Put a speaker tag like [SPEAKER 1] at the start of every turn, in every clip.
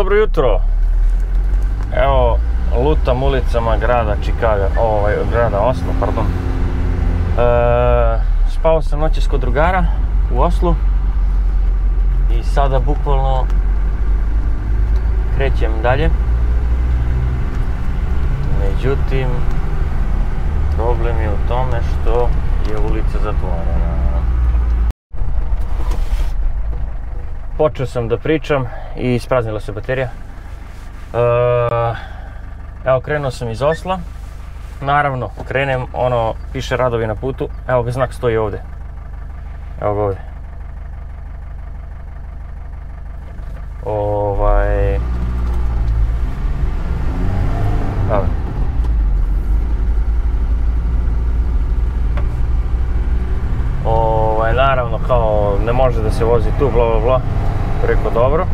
[SPEAKER 1] Dobro jutro. Evo, lutam ulicama grada Chicaga, grada Oslo, pardon. Spao sam noćas kod drugara u Oslu i sada bukvalno krećem dalje. Međutim, problem je u tome što je ulica zatvorena. Počeo sam da pričam i ispraznila se baterija. Evo, krenuo sam iz Osla. Naravno, krenem, piše radovi na putu. Evo ga, znak stoji ovdje. Evo ga ovdje. Naravno, kao ne može da se vozi tu, bla bla bla. Rekao dobro.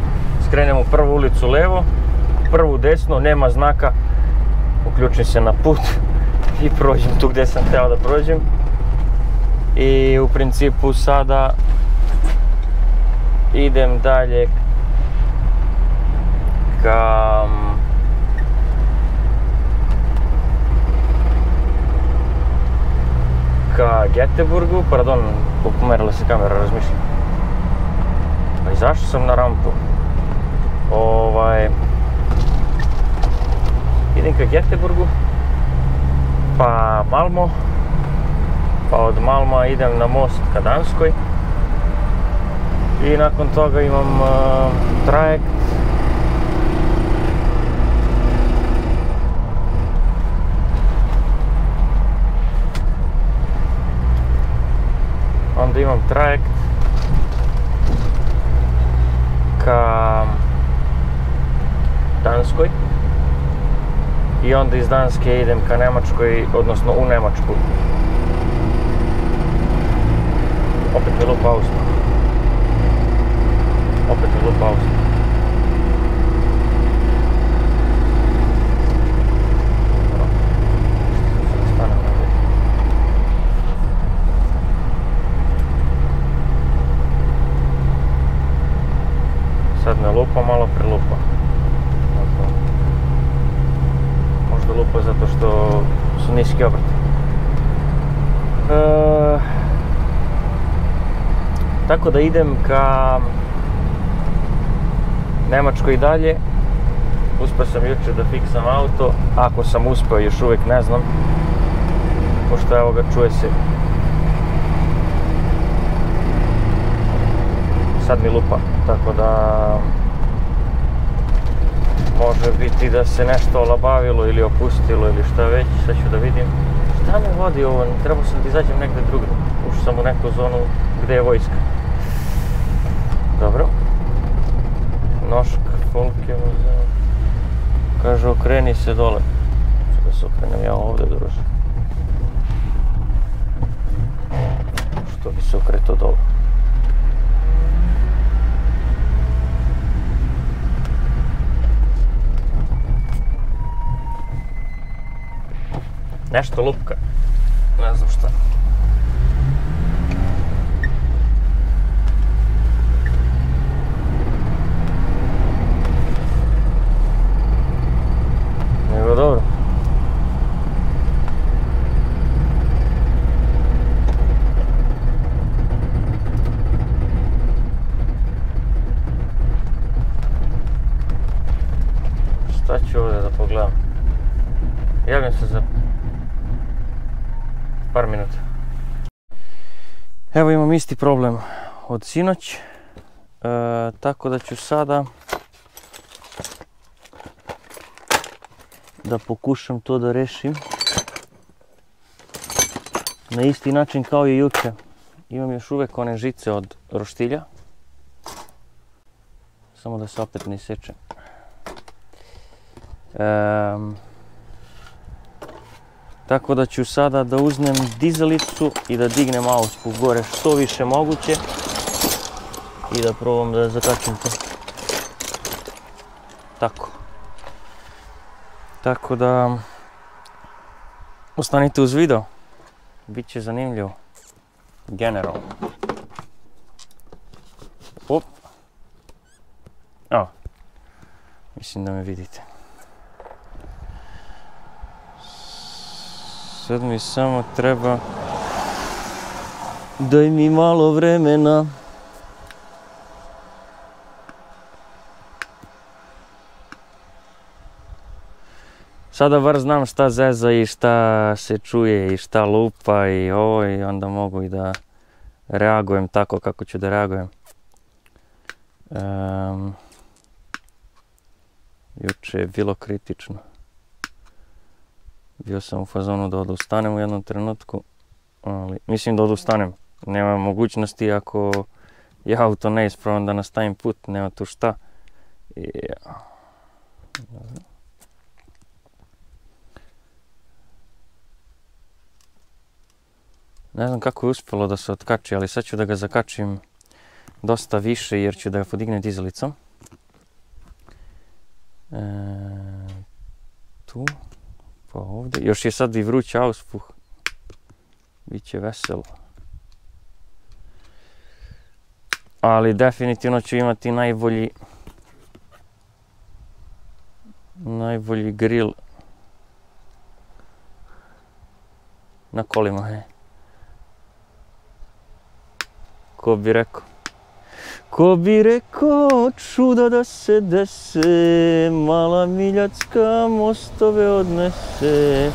[SPEAKER 1] Skrenem u prvu ulicu levo, prvu desno, nema znaka. Uključim se na put i prođem tu gdje sam htio da prođem. I u principu sada idem dalje ka Göteborgu, pardon, pomerila se kamera, razmišljam. Pa i zašto sam na rampu? Idem ka Göteborgu, pa Malmo, pa od Malma idem na most ka Danskoj i nakon toga imam trajekt ka Danskoj i onda iz Danske idem ka Nemačkoj, odnosno u Nemačku. Opet mi lupa auto. Sad ne lupa, malo prelupa. Možda lupa zato što su niski obrti. Tako da idem ka Nemačkoj dalje. Uspio sam jučer da fiksam auto. Ako sam uspio, još uvijek ne znam. Pošto evo ga, čuje se. Sad mi lupa, tako da može biti da se nešto olabavilo ili opustilo ili šta već, sad ću da vidim. Šta me vodi ovo, trebao sam da izađem negdje drugdje, ušao sam u neku zonu gdje je vojska. Dobro. Nošk, Folke, kaže okreni se dole. Što da se okrenem ja ovdje, druže. Što bi se okretao dole? Nešto lupka, ne znam šta. Nego dobro. Šta ću ovdje da pogledam? Javljam se za par minuta. Evo, imam isti problem od sinoć, tako da ću sada da pokušam to da rešim na isti način kao i juče. Imam još uvijek one žice od roštilja, samo da se opet ne isečem. Tako da ću sada da uzmem dizalicu i da dignem auto gore što više moguće i da probam da zakačim to. Tako da ostanite uz video, bit će zanimljivo. Generalno. Mislim da me vidite. Sad mi samo treba daj mi malo vremena. Sada bar znam šta zeza i šta se čuje i šta lupa i ovo i onda mogu i da reagujem tako kako ću da reagujem. Juče je bilo kritično. Bio sam u fazonu da odustanem u jednom trenutku, ali mislim da odustanem. Nema mogućnosti ako je auto neispravan da nastavim put, nema tu šta. Ne znam kako je uspjelo da se otkači, ali sad ću da ga zakačim dosta više jer ću da ga podignem dizelicom. Tu, pa ovdje. Još je sad i vruć auspuh. Biće veselo. Ali definitivno ću imati najbolji grill na kolima, he. Ko bi rekao čuda da se dese, mala miljacka mostove odnese.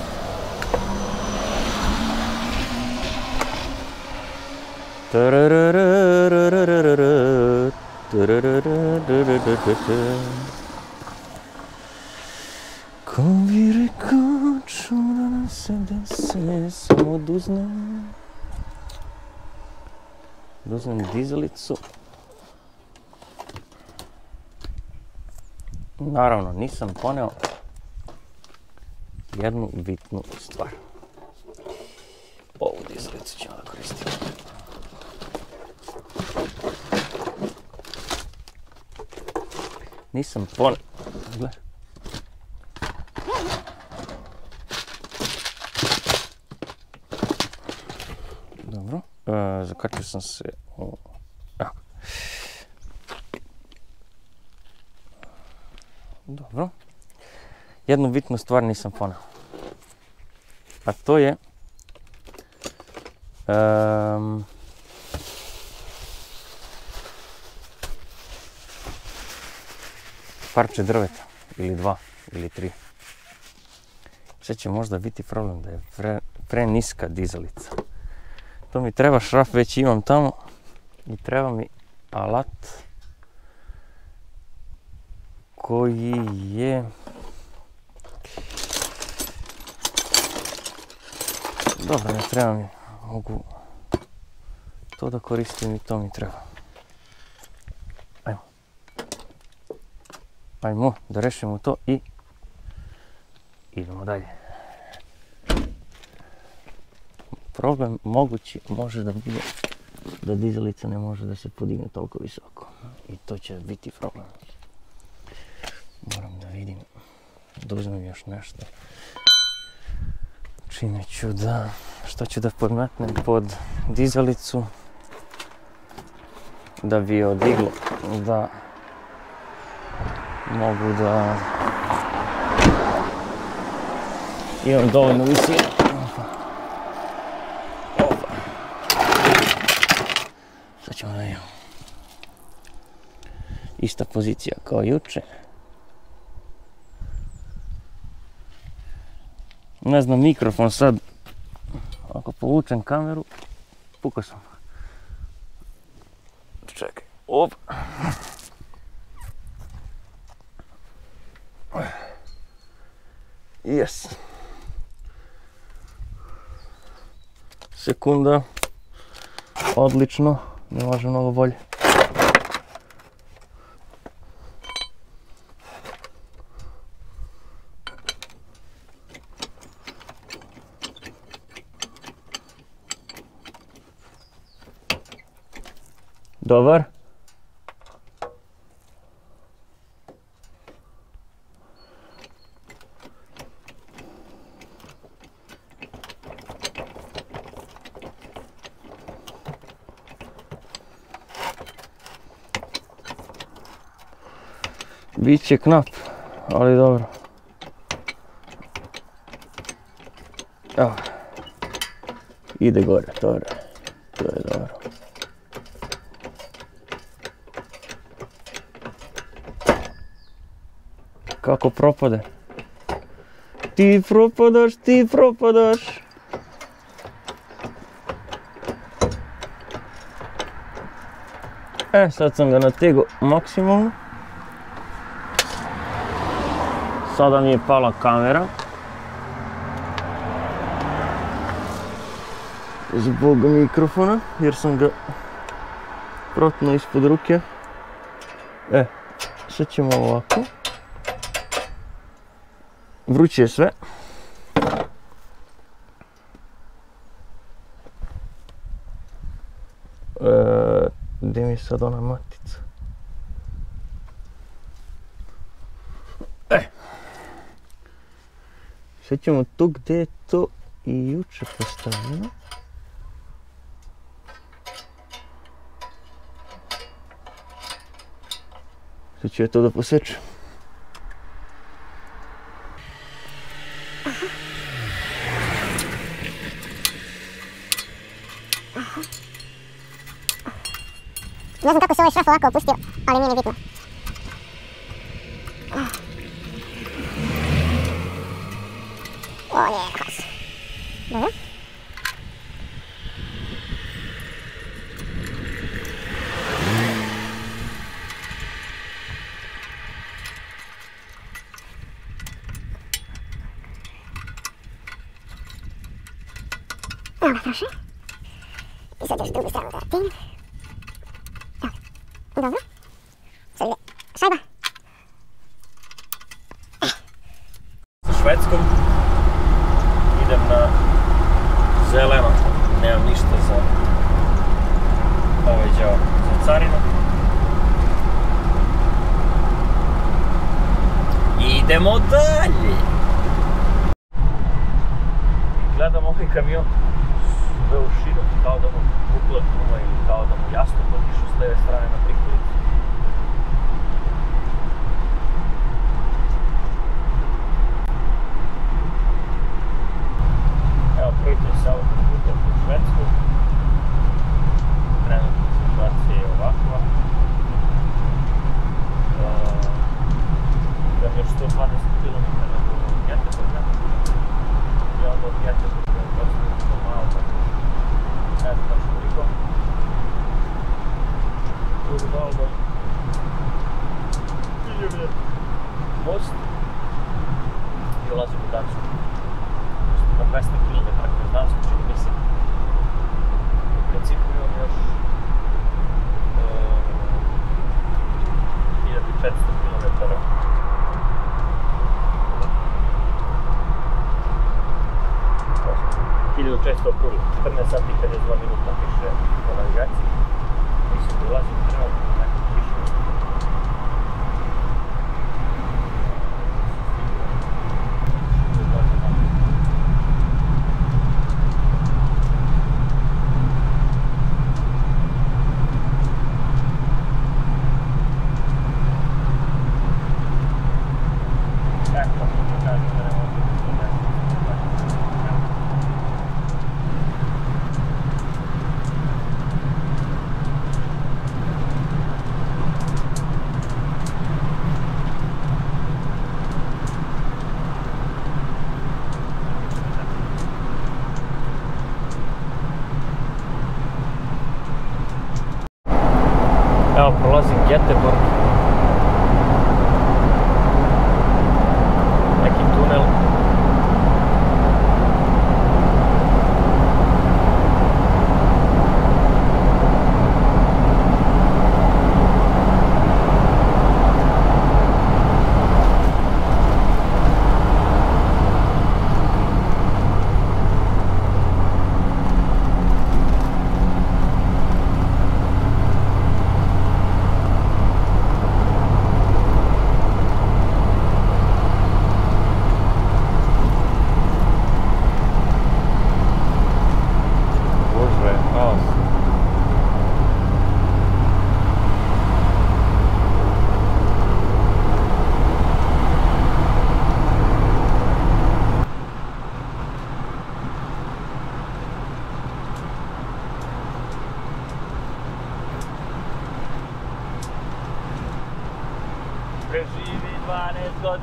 [SPEAKER 1] Ko bi rekao čuda da se dese, samo oduznem dizelicu. Naravno, nisam poneo jednu bitnu stvar. Ovu dizelicu ćemo da koristimo. Nisam poneo. Dobro. Zakačio sam se u... Dobro. Jednu bitnu stvar nisam poneo. A to je... parče drveta. Ili 2, ili 3. Sad će možda biti problem da je preniska dizelica. To mi treba šraf, već imam tamo. I treba mi alat koji je... Dobro, ne treba mi. Mogu to da koristim i to mi treba. Ajmo da rešimo to i idemo dalje. Problem mogući može da bude da dizelica ne može da se podigne toliko visoko. I to će biti problem. Moram da vidim, da uzmem još nešto. Čime ću da, što ću da podmetnem pod dizelicu da bi je odiglo, da mogu da imam dovoljno visinu. Sad ćemo da imamo. Ista pozicija kao juče. Ne znam, mikrofon sad, ako povučem kameru, pukao sam. Čekaj, op. Yes. Sekunda. Odlično, ne može mnogo bolje. Dobar. Biće knap. ali dobro. Evo. Ide gore, to je dobro. Kako propade? Ti propadaš! Sad sam ga nategao maksimalno. Sada mi je pala kamera. Zbog mikrofona, jer sam ga protnuo ispod ruke. Sad ćemo ovako. Vruće je sve. Gdje mi je sad ona matica? Sad ćemo tu gdje je to i juče postavljeno. Sad ću ja to da posečem.
[SPEAKER 2] Ne znam kako se ovaj šraf ovako opustio, ali nije ni bitno. O nije, haos. Dobro. Evo ga, prošli. I sad još drugu stranu da tim. Dobro. Sad ide šajba.
[SPEAKER 1] Sa Švedskom idem na zeleno. Nemam ništa za ovaj đavo za carinu. Idemo dalje. Gledam ovaj kamion sve u širo, kao da mu bukla guma ili kao da mu jasno potišu s leve strane na prikolicu. Evo, krećem se autoputem u Švedsku. Trenutna situacija je ovakva. Idem još 120 km do Göteborga. I onda od Göteborga je dosta malo, tako ne znam baš koliko. Uglavnom idem most i ulazim u Dansku. Na 200 km kroz Dansku, čini mi se. U principu imam još 1400 km. 1600 okrugli, 14 sati i 52 minuta piše po navigaciji. Mislim da ulazim u trenutku nekog piše.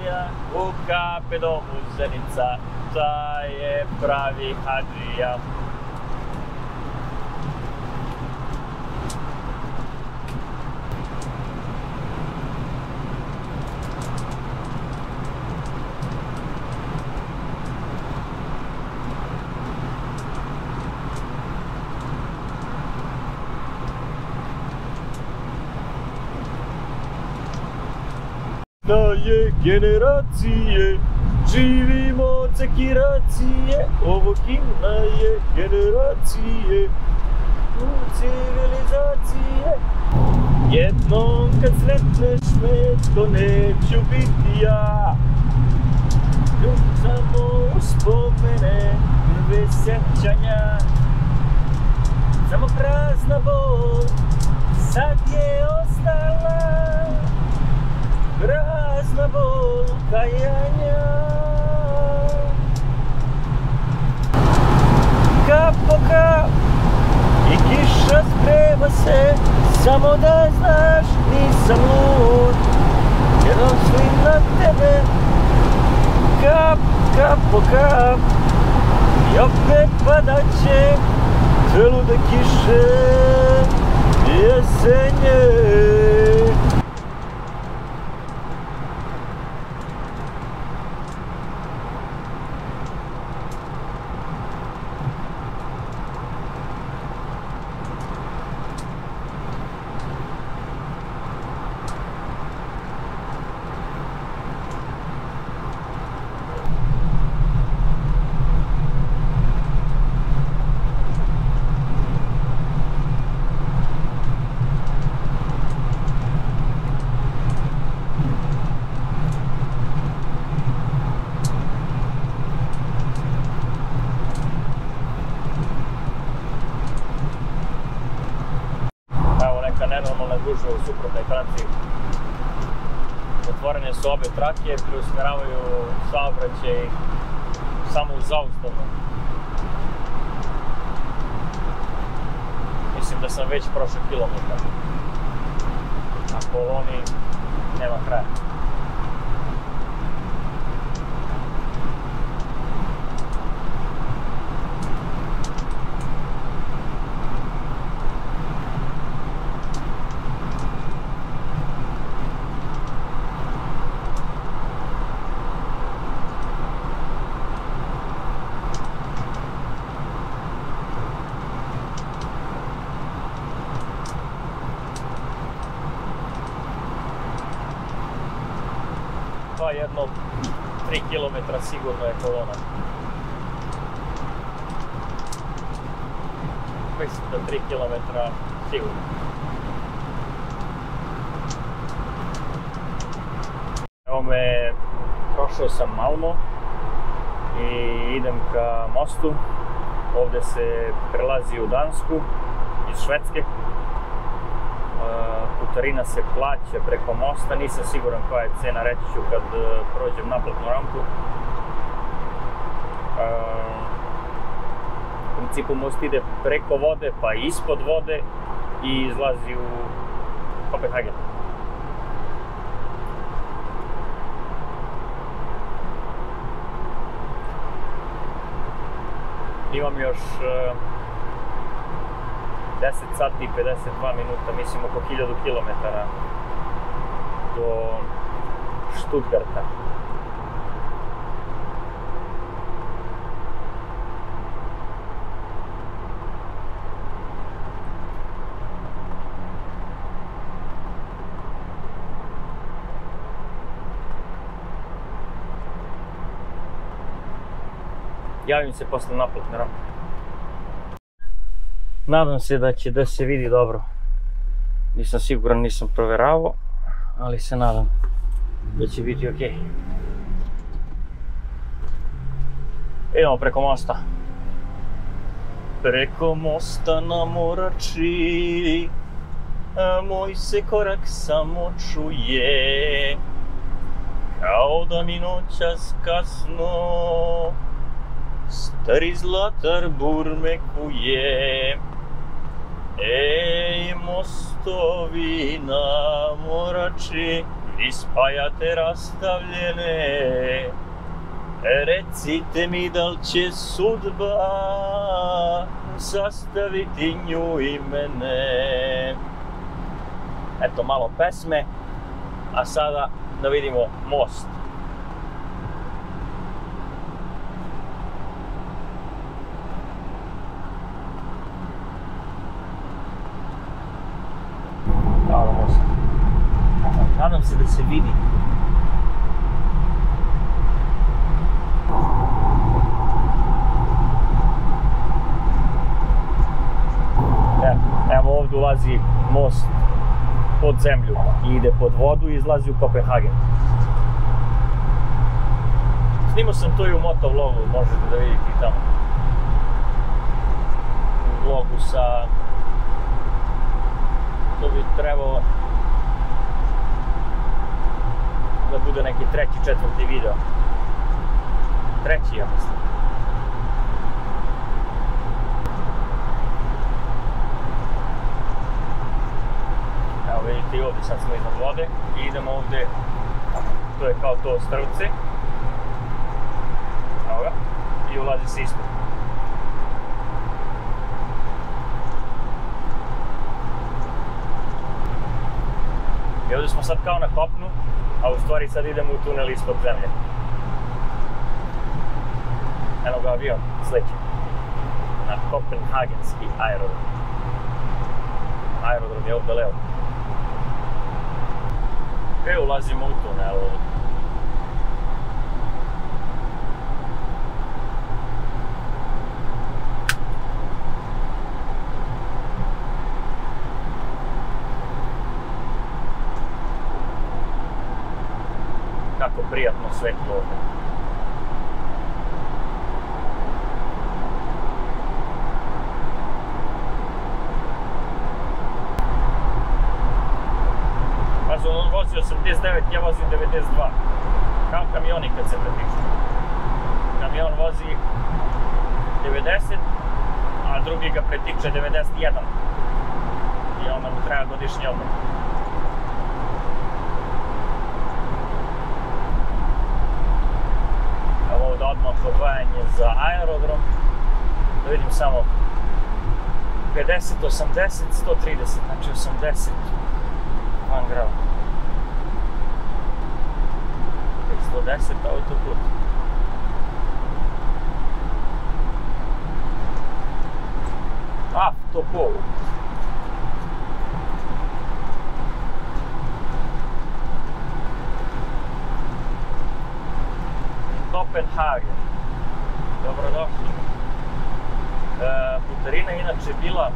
[SPEAKER 1] Italija, u kape domu Zenica, taj je pravi hadžija. Daje generacije, živimo cekiracije, ovo himna je generacije, u civilizacije. Jednom kad sretneš me, to neću biti ja. Ljub samo uspomene, prve sjećanja. Samo prazna bol, sad je ostala. Prazna bol kajanja. Kap po kap i kiša sprema se, samo da znaš nisam lud, jer oslim na tebe. Kap, kap po kap i opet padat će želude kiše jesenje. Nenormalna gužva u suprotnoj traci. Otvorene su obe trake, preusmjeravaju saobraćaj samo u zaustavnu. Mislim da sam već prošao kilometar. Na koloni nema kraja. Pa jedno 3 km sigurno je kolona. Mislim da 3 km sigurno. Evo me, prošao sam Malmo i idem ka mostu. Ovdje se prelazi u Dansku iz Švedske. Putarina se plaća preko mosta, nisam siguran koja je cena, reći ću kad prođem naplatnu rampu. U principu most ide preko vode pa ispod vode i izlazi u Kopenhagen. Imam još 10 sati i 52 minuta, mislim oko 1000 km do Stuttgarta. Javim se posle naplatne rampe. Nadam se da se vidi dobro. Nisam siguran, nisam provjeravao, ali se nadam da će biti ok. Idemo preko mosta. Preko mosta na Morači, moj se korak samo čuje, kao da mi noćas kasno stari zlatar burme kuje. Ej, mostovi na Morači, Ispajate rastavljene, recite mi da li će sudba sastaviti nju i mene. Eto malo pesme, a sada da vidimo most. Evo most. Nadam se da se vidi. Evo ovdje ulazi most pod zemlju i ide pod vodu i izlazi u Kopenhagen. Snimao sam to i u motovlogu, možete da vidite i tamo. U vlogu sa... To bi trebalo da bude neki treći, četvrti video. Treći, ja mislim. Evo vidite i ovdje, sad smo iznad vode i idemo ovdje, to je kao to strvce. Evo ga, i ulazi se ispod. I ovdje smo sad kao na kopnu, a u stvari sad idemo u tunel ispod zemlje. Eno ga avion, sleće. Na Kopenhagenski aerodrom. Aerodrom je ovdje levo. Ulazimo u tunel. Kako prijatno svetlo ovdje. On vozi 89, ja vozim 92. Kao kamioni kad se pretiču. Kamion vozi 90, a drugi ga pretiče 91. I onda mu treba godišnji odmor. Evo ovdje odmah odvajanje za aerodrom. Da vidim samo 50, 80, 130, znači 80 van grava. 110 autoput. Autoput. Kopenhagen. Dobrodošli. Putarina je inače bila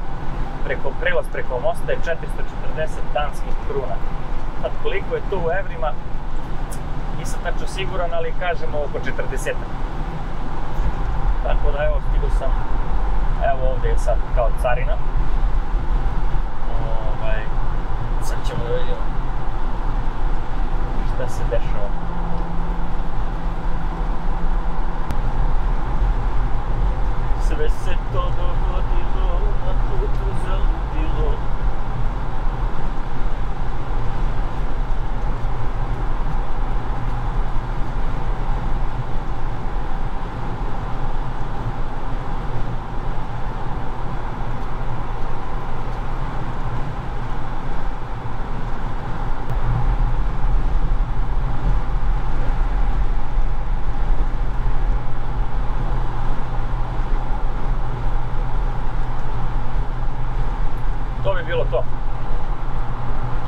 [SPEAKER 1] prelaz preko mosta je 440 danskih kruna. Sad koliko je to u evrima, nisam tačno siguran, ali kažemo oko 40. Tako da evo stigao sam, evo ovdje je sad kao carina. Sad ćemo da vidimo šta se dešava.